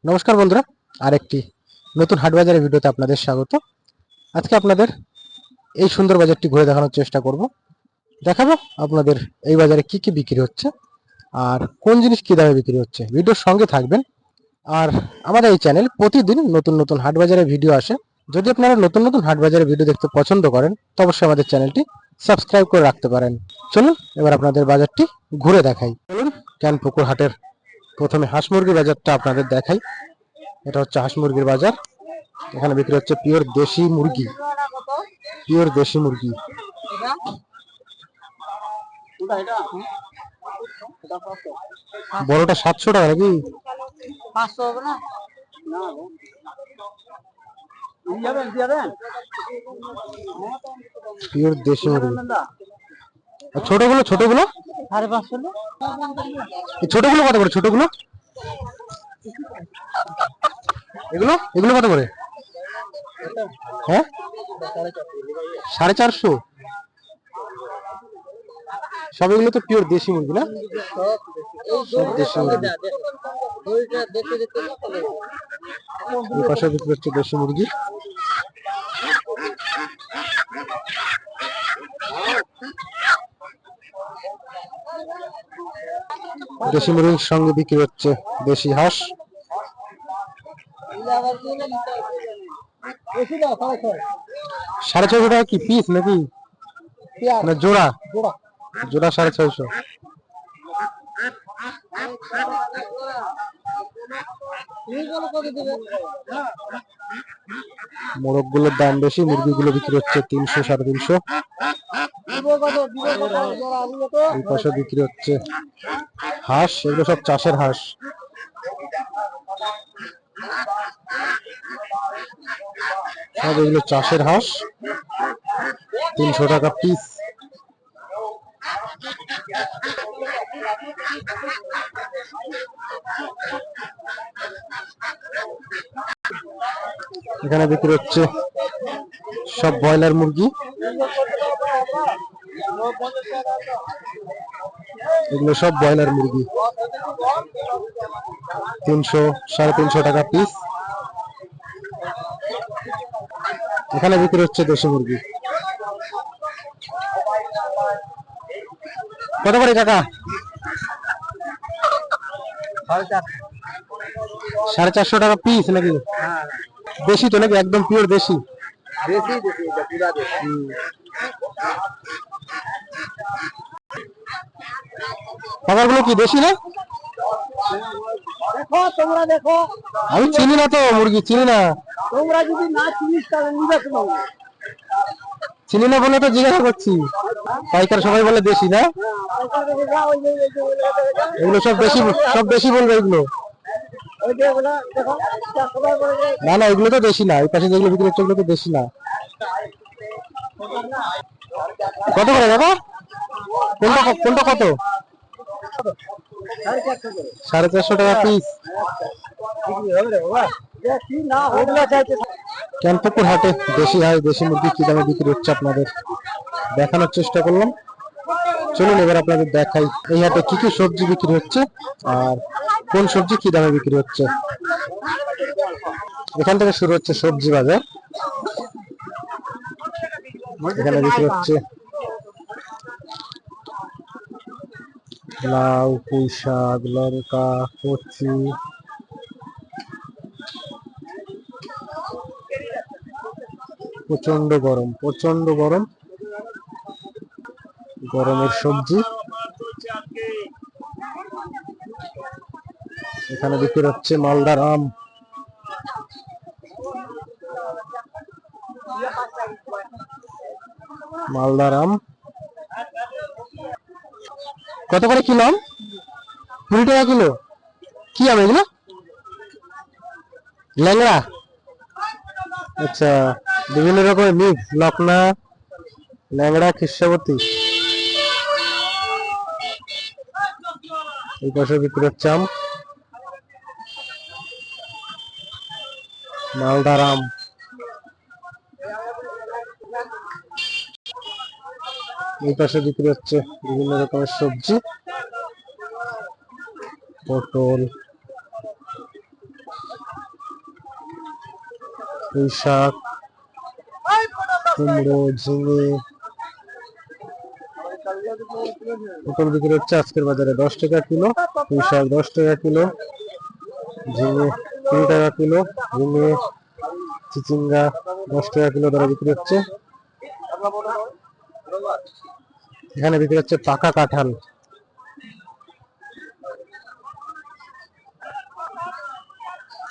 নমস্কার বন্ধুরা, আরেকটি নতুন হাট বাজারের ভিডিওতে আপনাদের স্বাগত। আজকে আপনাদের এই সুন্দর বাজারটি ঘুরে দেখানোর চেষ্টা করব। দেখাবো আপনাদের এই বাজারে কি কি বিক্রি হচ্ছে আর কোন জিনিস কি দামে বিক্রি হচ্ছে। ভিডিওর সঙ্গে থাকবেন। আর আমাদের এই চ্যানেল প্রতিদিন নতুন নতুন হাট বাজারের ভিডিও আসে। যদি আপনারা নতুন নতুন হাট বাজারের ভিডিও দেখতে পছন্দ করেন তো অবশ্যই আমাদের চ্যানেলটি সাবস্ক্রাইব করে রাখতে পারেন। চলুন এবার আপনাদের বাজারটি ঘুরে দেখাই। চলুন ক্যানপুকুর হাটের প্রথমে হাঁস মুরগির বাজারটা আপনাদের দেখাই। এটা হচ্ছে হাঁস মুরগির বাজার। এখানে বিক্রি হচ্ছে পিওর দেশি মুরগি, পিওর দেশি মুরগি। বড়টা 700 টাকা নাকি? 500 হবে না? পিওর দেশি মুরগি। ছোটগুলো ছোটগুলো 550। ছোটগুলো কত করে? ছোটগুলো এগুলো এগুলো কত করে? হ্যাঁ, 450। সব এগুলো তো পিওর দেশি মুরগি না? সব দেশি মুরগি। এই পাশে বিক্রি হচ্ছে দেশি মুরগি। দেশি মুরগির সঙ্গে বিক্রি হচ্ছে দেশি হাঁস। সাড়ে 600 টাকা কি পিস নাকি না জোড়া? জোড়া 650। মোরগ গুলোর দাম বেশি, মুরগিগুলো বিক্রি হচ্ছে 300 350। এই পাশে বিক্রি হচ্ছে হাঁস, এগুলো সব চাষের হাঁস। সব এগুলো চাষের হাঁস, 300 টাকা পিস। এখানে বিক্রি হচ্ছে সব ব্রয়লার মুরগি। এগুলো সব ব্রয়লার মুরগি, 300 350 টাকা পিস। এখানে বিক্রি হচ্ছে দেশি মুরগি। কত করে কাকা? 450 টাকা পিস নাকি? দেশি তো নাকি? একদম পিওর দেশি? খাবারগুলো কি দেশি না? তোমরা দেখো, আমি চিনি না তো মুরগি, চিনি না। তোমরা যদি না চিনিস তাহলে নিবে কেন? চিনি না বলে তো জিজ্ঞাসা করছি। পাইকার সবাই বলে দেশি না? এগুলো সব দেশি, সব দেশি বলবে এগুলো। না না, এগুলো তো দেশি না। এই পাশে যেগুলো বিক্রি হচ্ছে ওগুলো তো দেশি না। কত করে দাদা? কোনটা কোনটা কত? 450 টাকা পিস। ক্যানপুকুর হাটে দেশি হাঁস দেশি মুরগি কি দামে বিক্রি হচ্ছে আপনাদের দেখানোর চেষ্টা করলাম। চলুন এবার আপনাদের দেখাই এই হাটে কি কি সবজি বিক্রি হচ্ছে আর কোন সবজি কি দামে বিক্রি হচ্ছে। এখান থেকে শুরু হচ্ছে সবজি বাজার। এখানে বিক্রি হচ্ছে লাউ, পুঁই শাক, লঙ্কা, কচু। প্রচন্ড গরম, প্রচন্ড গরম, গরমের সবজি। এখানে বিক্রি হচ্ছে মালদার আম। মালদার আম কত করে কিলো? আম 20 টাকা কিলো। কি আম এগুলো? ল্যাংড়া? আচ্ছা, বিভিন্ন রকমের মিক্স, লকনা, ল্যাংড়া, খিসাবতী। এই পাশে বিক্রি হচ্ছে আম, মালদার আম। এই পাশে বিক্রি হচ্ছে বিভিন্ন রকমের সবজি, পটল, পুঁই শাক, কুমড়ো, ঝিঙে, পটল বিক্রি হচ্ছে আজকের বাজারে 10 টাকা কিলো, পুঁই শাক 10 টাকা কিলো, ঝিঙে 20 টাকা কিলো, ঝিঙে চিচিঙ্গা 10 টাকা কিলো দরে বিক্রি হচ্ছে। এখানে বিক্রি হচ্ছে পাকা কাঁঠাল,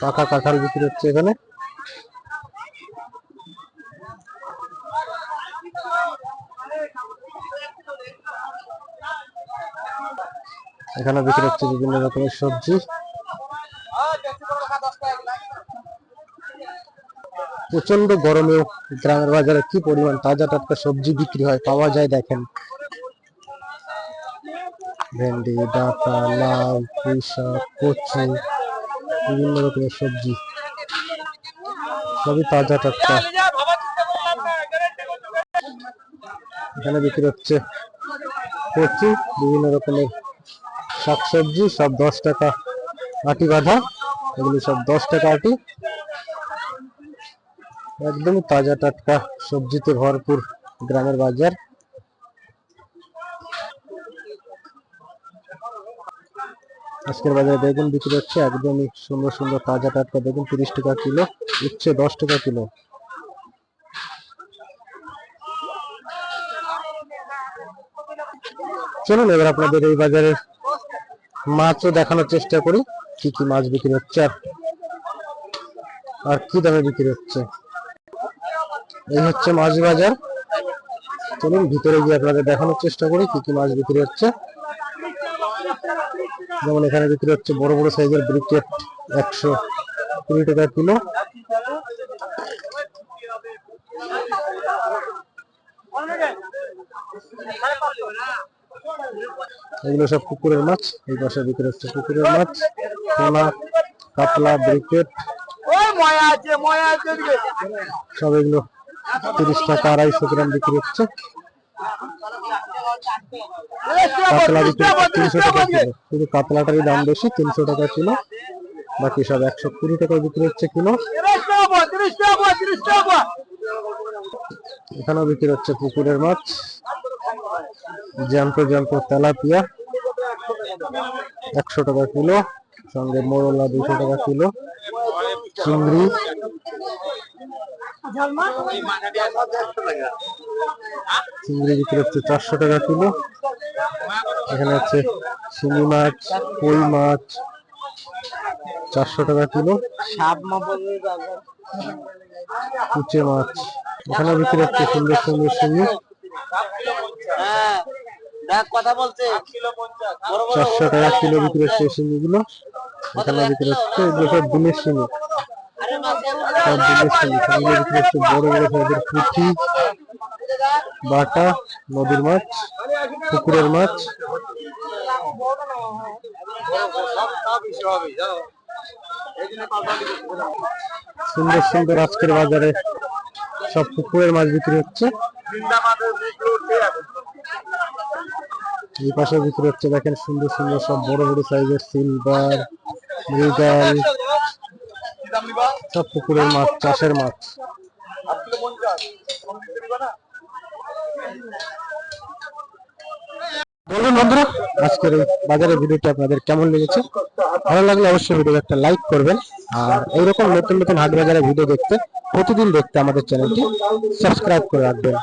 পাকা কাঁঠাল বিক্রি হচ্ছে এখানে। এখানে বিক্রি হচ্ছে বিভিন্ন রকমের সবজি। প্রচন্ড গরমেও গ্রামের বাজারে কি পরিমাণ তাজা টাটকা সবজি বিক্রি হয় পাওয়া যায় দেখেন। ভেন্ডি, ডাঁটা, লাউ, পুঁই শাক, কচু, বিভিন্ন রকমের সবজি সবই তাজা টাটকা। এখানে বিক্রি হচ্ছে কচু, বিভিন্ন রকমের শাকসবজি, সব 10 টাকা আটি বাঁধা, এগুলি সব 10 টাকা আটি। একদমই তাজা টাটকা সবজিতে ভরপুর গ্রামের বাজার। আজকের বাজারে বেগুন বিক্রি হচ্ছে একদমই সুন্দর সুন্দর তাজা টাটকা বেগুন 30 টাকা কিলো, উচ্ছে 10 টাকা কিলো। চলুন এবার আপনাদের এই বাজারের মাছও দেখানোর চেষ্টা করি, কি কি মাছ বিক্রি হচ্ছে আর কি দামে বিক্রি হচ্ছে। এই হচ্ছে মাছ বাজার। চলুন ভিতরে গিয়ে আপনাদের দেখানোর চেষ্টা করি কি কি মাছ বিক্রি হচ্ছে। যেমন এখানে বিক্রি হচ্ছে বড় বড় সাইজের ব্রিকেট 120 টাকা কিলো। এগুলো সব পুকুরের মাছ, এই পাশে বিক্রি হচ্ছে পুকুরের মাছ, পোনা, কাতলা, ব্রিকেট, সব এগুলো 30 টাকা 250 গ্রাম বিক্রি হচ্ছে। কাতলা বিক্রি 300 টাকা কিলো, শুধু কাতলাটারই দাম বেশি 300 টাকা কিলো, বাকি সব 120 টাকায় বিক্রি হচ্ছে কিলো। এখানেও বিক্রি হচ্ছে পুকুরের মাছ, জ্যান্ত জ্যান্ত তেলাপিয়া 100 টাকা কিলো, সঙ্গে মোরলা 200 টাকা কিলো, চিংড়ি চিংড়ি বিক্রি হচ্ছে 400 টাকা কিলো। এখানে আছে শিঙি মাছ, কই মাছ 400 টাকা কিলো, কুচে মাছ এখানে বিক্রি হচ্ছে সুন্দর সুন্দর শিঙি 400 টাকা কিলো বিক্রি হচ্ছে শিঙি গুলো। এখানে বিক্রি হচ্ছে এগুলো সব দিনের শিঙি, সব দিনের শিঙি। সঙ্গে বিক্রি হচ্ছে বড় বড় সাইজের পুঁটি, বাটা, নদীর মাছ, পুকুরের মাছ। সুন্দর সুন্দর আজকের বাজারে সব পুকুরের মাছ বিক্রি হচ্ছে। এই পাশে বিক্রি হচ্ছে দেখেন সুন্দর সুন্দর সব বড় বড় সাইজের সিলভার, মৃগেল, সব পুকুরের মাছ, চাষের মাছ। বলুন বন্ধুরা, আজকের এই বাজারের ভিডিওটি আপনাদের কেমন লেগেছে? ভালো লাগলে অবশ্যই ভিডিও একটা লাইক করবেন, আর এইরকম নতুন নতুন হাট বাজারের ভিডিও দেখতে, প্রতিদিন দেখতে আমাদের চ্যানেলটি সাবস্ক্রাইব করে রাখবেন।